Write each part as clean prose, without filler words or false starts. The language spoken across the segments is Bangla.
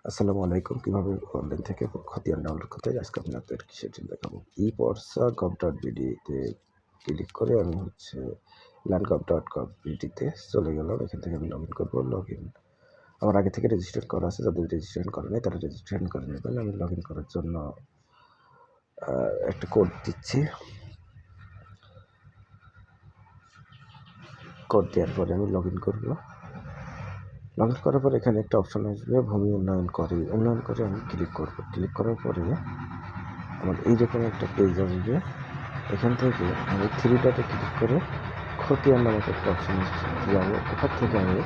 আসসালামু আলাইকুম। কীভাবে অনলাইন থেকে খতিয়ান ডাউনলোড করতে হয় আজকে আমি আপনাদেরকে সেটি দেখাবো। ePorsa.gov.bd-তে ক্লিক করে আমি learngov.gov.bd-তে চলে গেলাম। এখান থেকে আমি লগইন করব। আমার আগে থেকে রেজিস্ট্রেশন করা আছে, যাদের রেজিস্ট্রেশন করা নেই তারা রেজিস্ট্রেশন করে নেবেন। আমি লগইন করার জন্য একটা কোড দিচ্ছি। কোড দেওয়ার পরে আমি লগইন করব। লগইন করার পর এখানে একটা অপশন আসবে ভূমি উন্নয়ন করে আমি ক্লিক করব। ক্লিক করার পরে আমার এইরকম একটা পেজ আসবে। এখান থেকে আমি থ্রি ডটে ক্লিক করে খতিয়ান নামক একটা অপশন যাবো। এখান থেকে আমি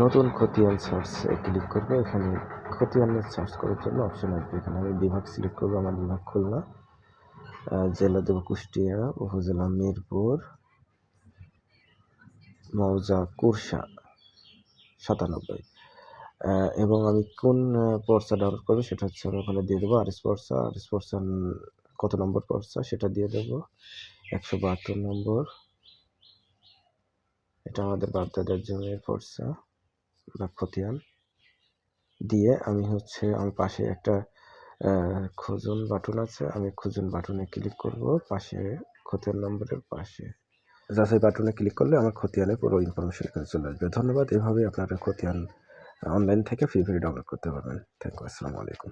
নতুন খতিয়ান সার্চে ক্লিক করবো। এখানে খতিয়ানের সার্চ করার জন্য অপশন আসবে। এখানে আমি বিভাগ সিলেক্ট করবো। আমার বিভাগ খুলনা, জেলা দেব কুষ্টিয়া, উপজেলা মিরপুর, মৌজা কুরসা 97, এবং আমি কোন পর্সা ডাউনলোড করবো সেটা হচ্ছে আমি ওখানে দিয়ে দেবো আরএস পর্সা কত নম্বর পর্সা সেটা দিয়ে দেবো 172 নম্বর। এটা আমাদের বাপদাদার জমির পর্সা বা খতিয়ান দিয়ে আমি আমার পাশে একটা খুঁজুন বাটন আছে। আমি খুঁজুন বাটনে ক্লিক করব। পাশে খতিয়ান নম্বরের পাশে যাচাই বাটনে ক্লিক করলে আমার খতিয়ানের পুরো ইনফরমেশন এখানে চলে আসবে। ধন্যবাদ। এভাবেই আপনারা খতিয়ান অনলাইন থেকে ফ্রি ডাউনলোড করতে পারবেন। Thank you. আসসালামু আলাইকুম।